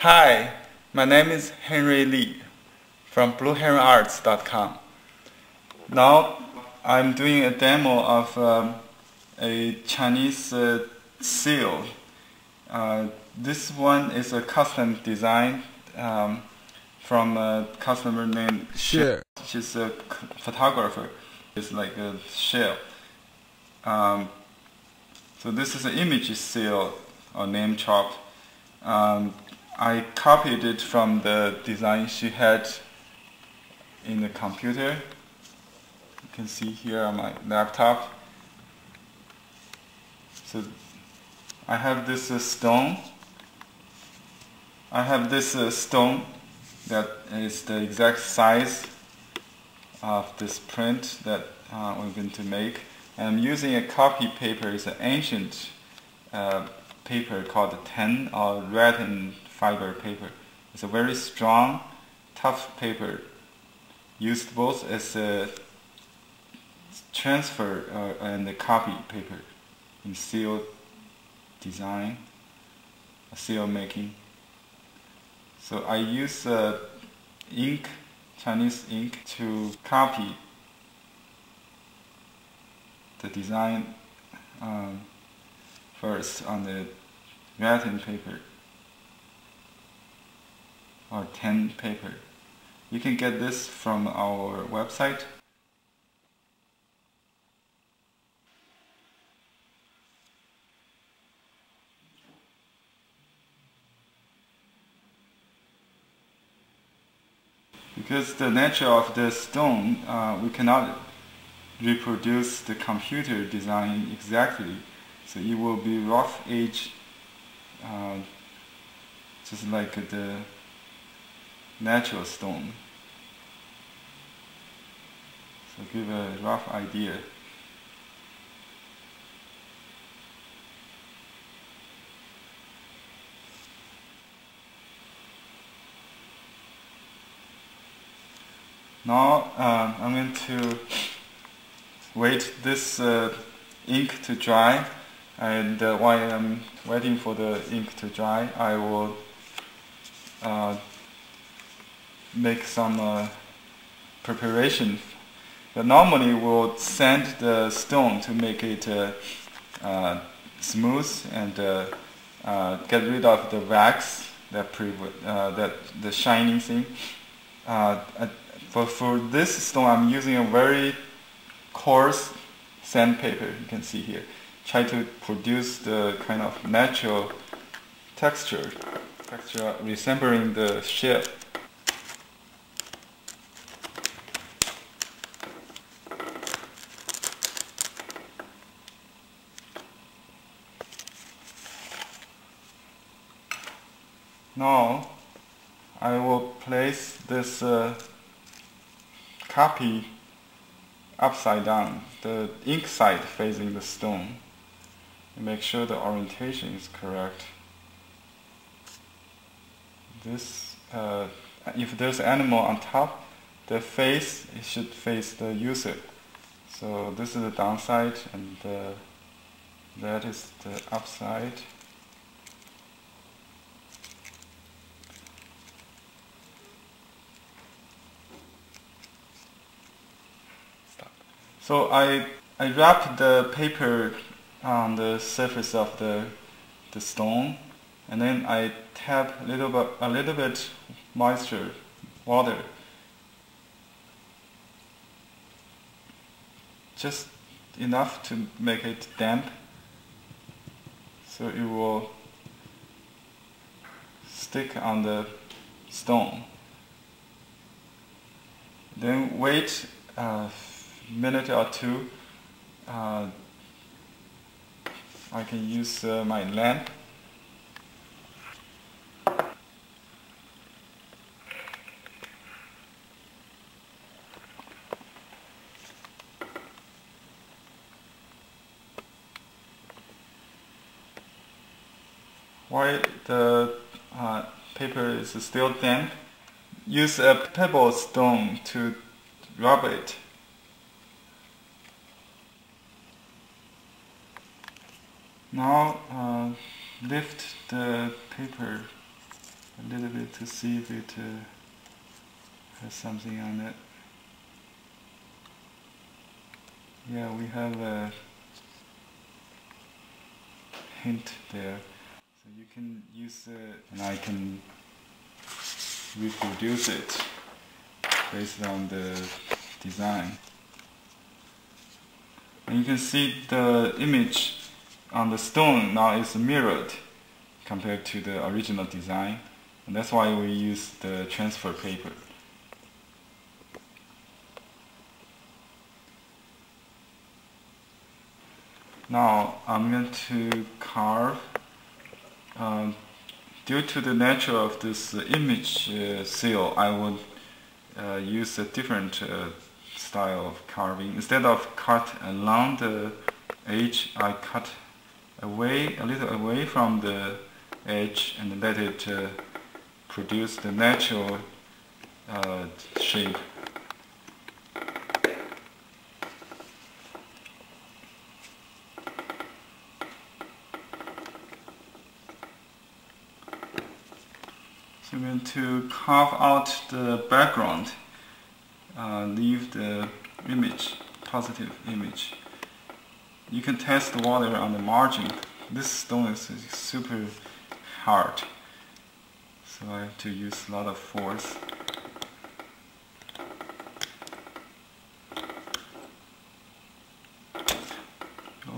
Hi, my name is Henry Lee from blueheronarts.com. Now I'm doing a demo of a Chinese seal. This one is a custom design from a customer named Cher. She's a photographer. It's like a shell. So this is an image seal or name chop. I copied it from the design she had in the computer. You can see here on my laptop. So I have this stone. I have this stone that is the exact size of this print that we're going to make. I'm using a copy paper. It's an ancient paper called tan or rattan fiber paper. It's a very strong, tough paper, used both as a transfer and a copy paper in seal design, seal making. So I use ink, Chinese ink, to copy the design first on the rattan paper or tan paper. You can get this from our website. Because the nature of the stone, we cannot reproduce the computer design exactly, so it will be rough edge, just like the natural stone. So give a rough idea. Now I'm going to wait this ink to dry, and while I'm waiting for the ink to dry, I will make some preparation. But normally we'll sand the stone to make it smooth and get rid of the wax, that the shining thing. For this stone, I'm using a very coarse sandpaper. You can see here. Try to produce the kind of natural texture resembling the shell. Now I will place this copy upside down, the ink side facing the stone, and make sure the orientation is correct. This, if there's an animal on top, the face, it should face the user. So this is the downside, and that is the upside. So I wrap the paper on the surface of the stone, and then I tap a little bit moisture, water, just enough to make it damp, so it will stick on the stone. Then wait minute or two. I can use my lamp. While the paper is still damp, use a pebble stone to rub it. Now lift the paper a little bit to see if it has something on it. Yeah, we have a hint there. So you can use it, and I can reproduce it based on the design. And you can see the image on the stone now is mirrored compared to the original design, and that's why we use the transfer paper. Now I'm going to carve. Due to the nature of this image seal, I would use a different style of carving. Instead of cut along the edge, I cut away, a little away from the edge, and let it produce the natural shape. So I'm going to carve out the background, leave the image, positive image. You can test the water on the margin. This stone is super hard, so I have to use a lot of force.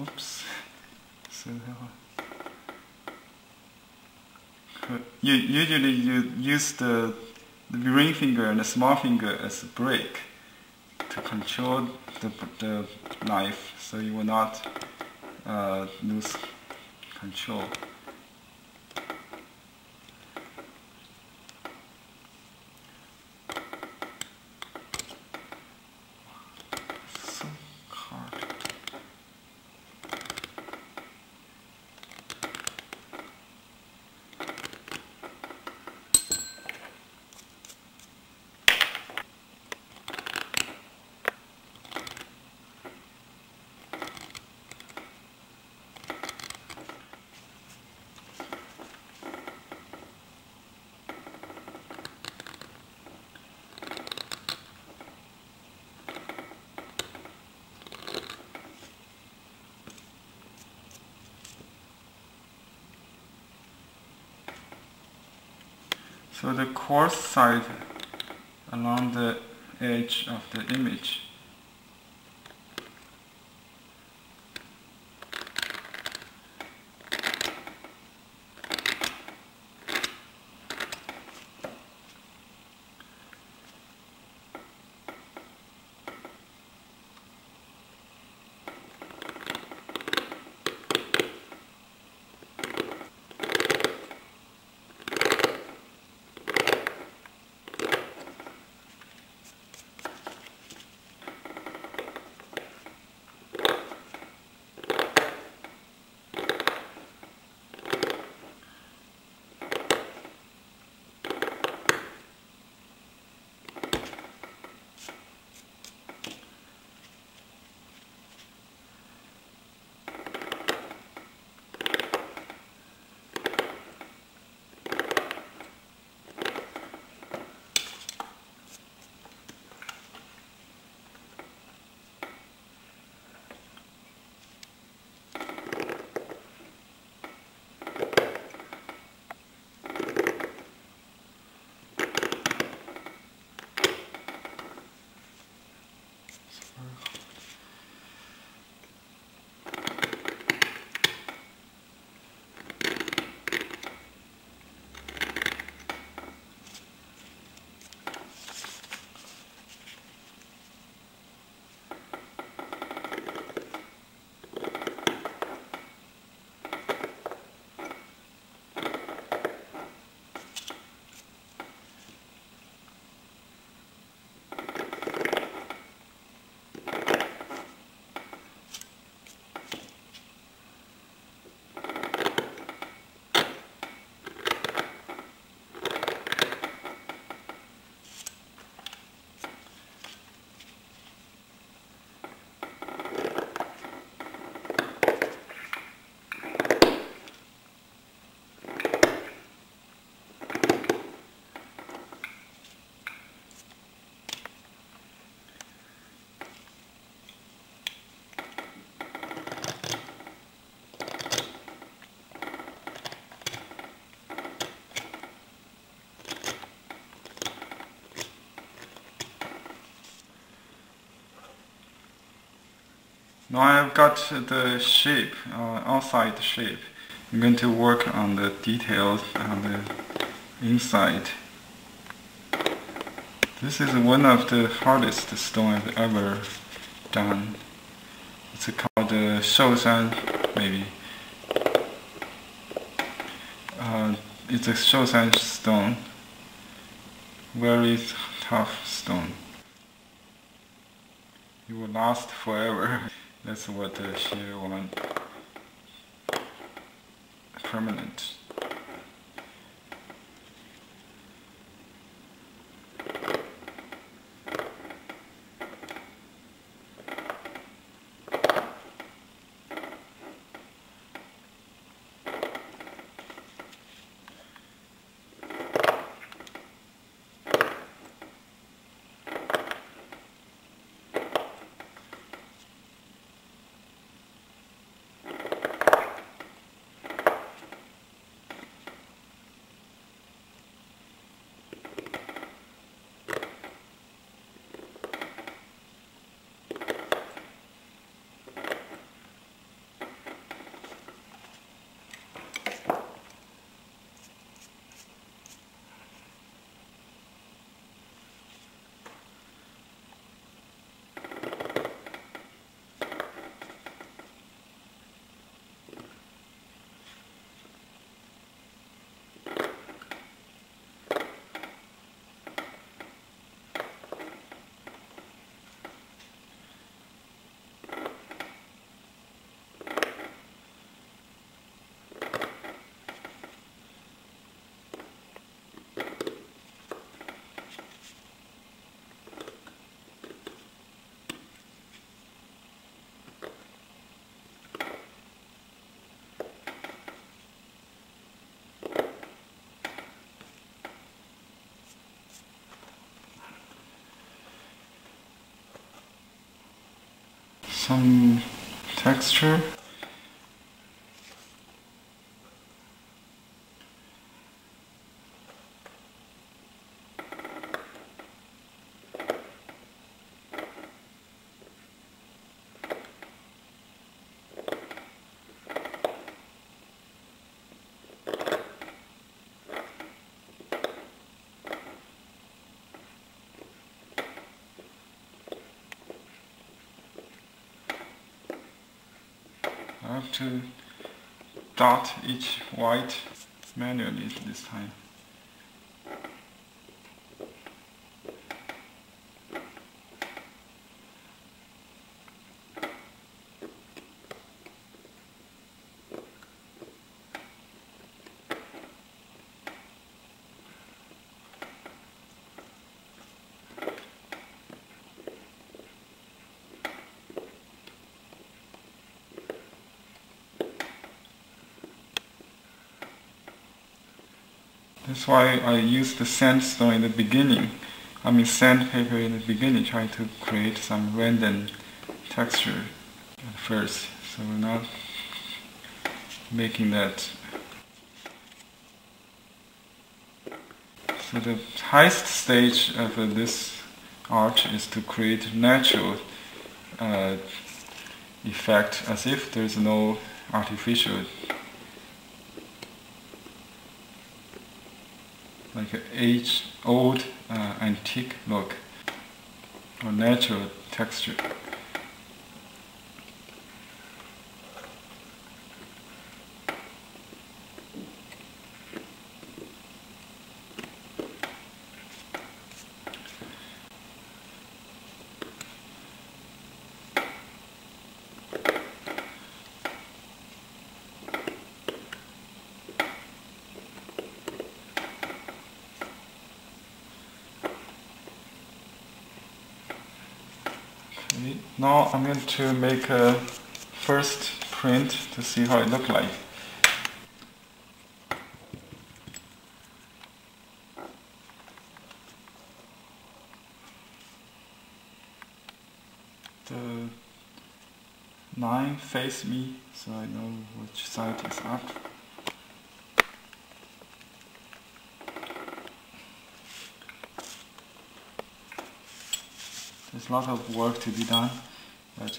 Oops. So usually you use the ring finger and the small finger as a brake to control the knife, so you will not lose control. So hard. So the coarse side along the edge of the image. Now I've got the shape, outside shape. I'm going to work on the details on the inside. This is one of the hardest stone I've ever done. It's called Shoushan, maybe. It's a Shoushan stone. Very tough stone. It will last forever. That's what Cher wants. Permanent. Some texture. I have to dot each white manually this time. That's why I use the sandstone in the beginning. I mean sandpaper in the beginning, try to create some random texture at first. So we're not making that. So the highest stage of this art is to create natural effect, as if there's no artificial, like an age-old antique look, or natural texture. Now I'm going to make a first print to see how it looks like. The line face me, so I know which side is up. There's a lot of work to be done, but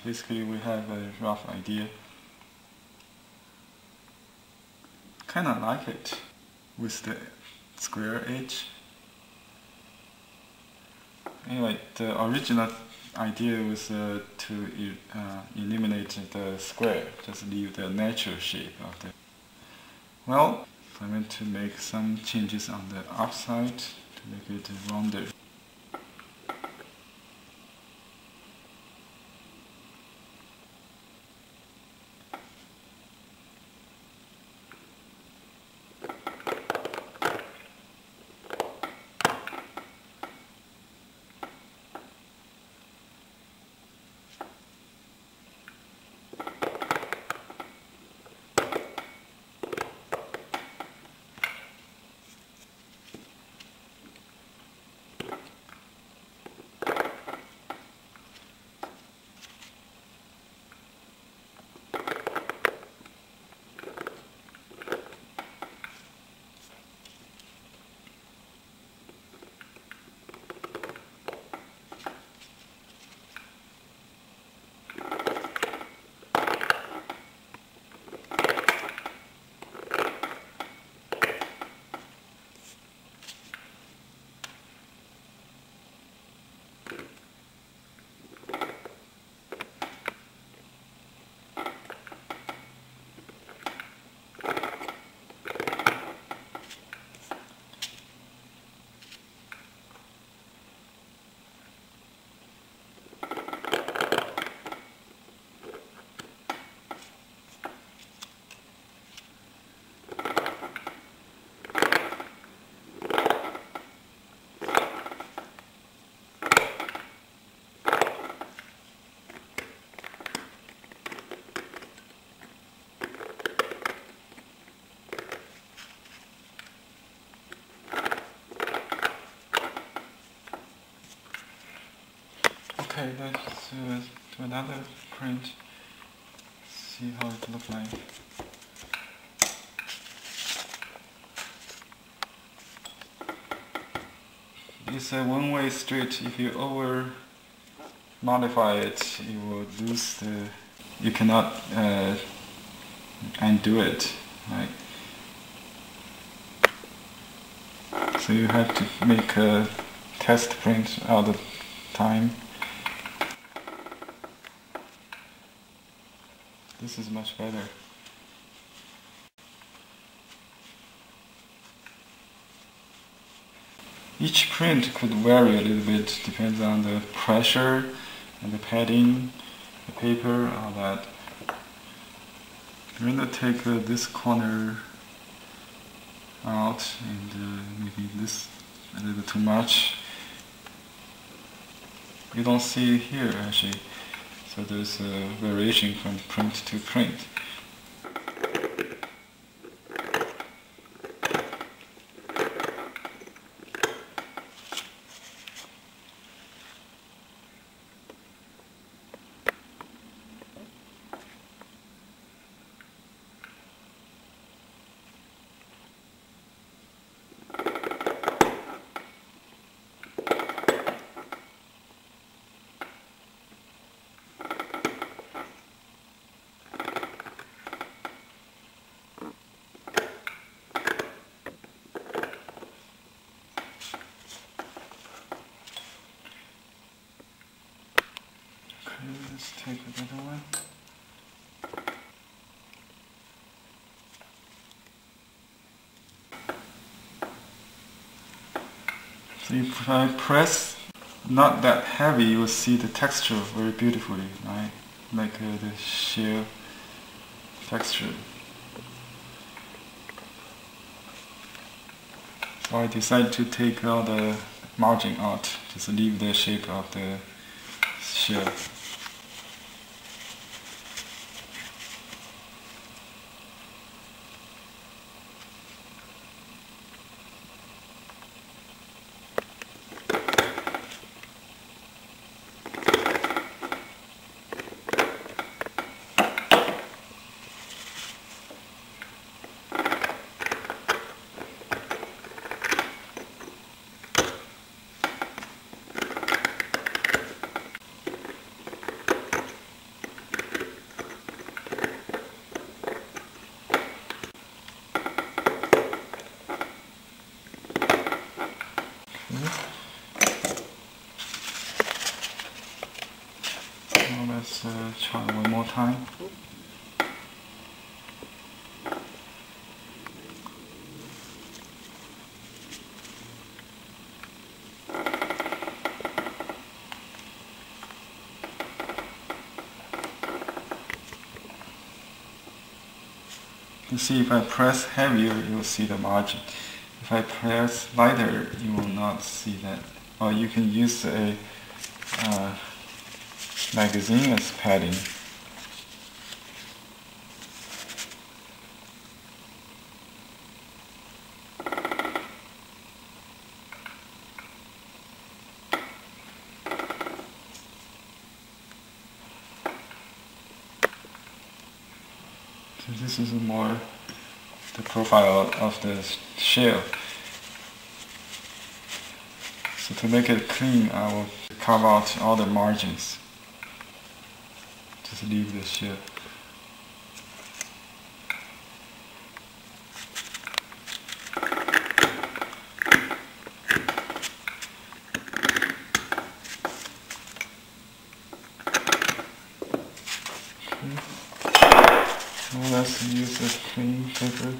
Basically we have a rough idea. Kinda like it with the square edge. Anyway, the original idea was to eliminate the square, just leave the natural shape of the. Well, I'm going to make some changes on the outside to make it rounder. Okay, let's do another print. See how it looks like. It's a one-way street. If you over modify it, you will lose the. You cannot undo it, right? So you have to make a test print all the time. This is much better. Each print could vary a little bit, depends on the pressure and the padding, the paper, all that. I'm going to take this corner out and maybe this a little too much. You don't see it here actually. So there's a variation from print to print. Let's take another one. So if I press not that heavy, you will see the texture very beautifully, right? Like the sheer texture. So I decided to take all the margin out, just leave the shape of the shell. Now let's try one more time. You see, if I press heavier, you will see the margin. If I press lighter, you will not see that. Or you can use a magazine as padding. So this is more the profile of the shell. So to make it clean, I will carve out all the margins. Just leave the shell. Now let's use a clean paper.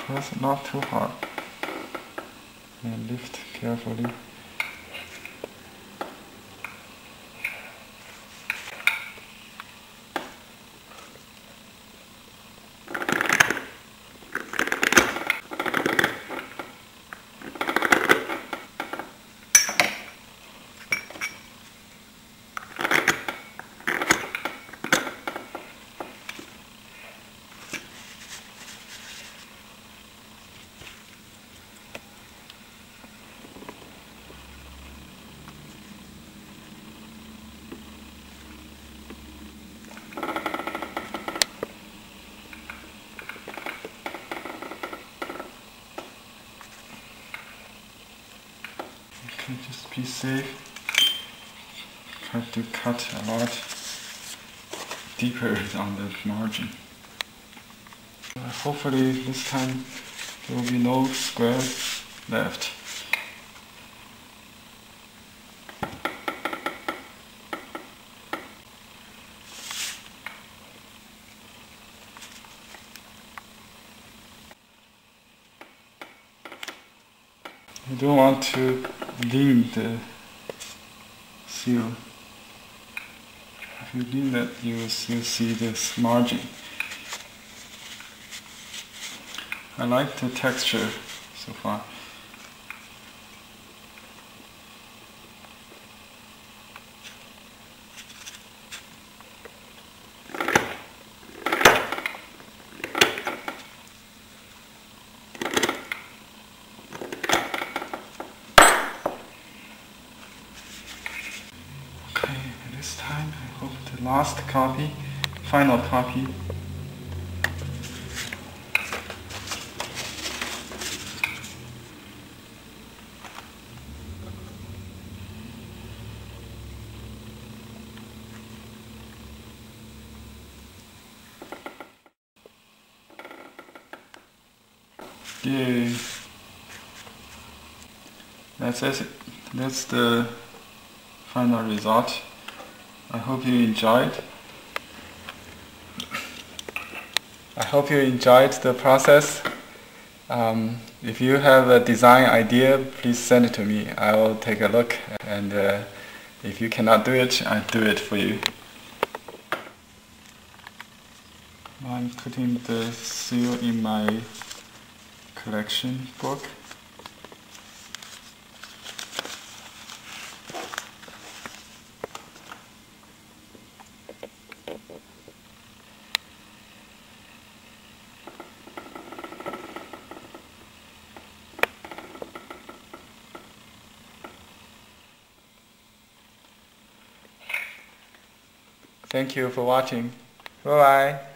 Press not too hard and lift carefully. Okay, just be safe. Try to cut a lot deeper on the margin. Hopefully this time there will be no squares left. You don't want to lean the seal. If you lean that, you will still see this margin. I like the texture so far. This time, I hope the last copy, final copy. Yay! That's it. That's the final result. I hope you enjoyed. I hope you enjoyed the process. If you have a design idea, please send it to me. I will take a look, and if you cannot do it, I'll do it for you. I'm putting the seal in my collection book. Thank you for watching. Bye bye.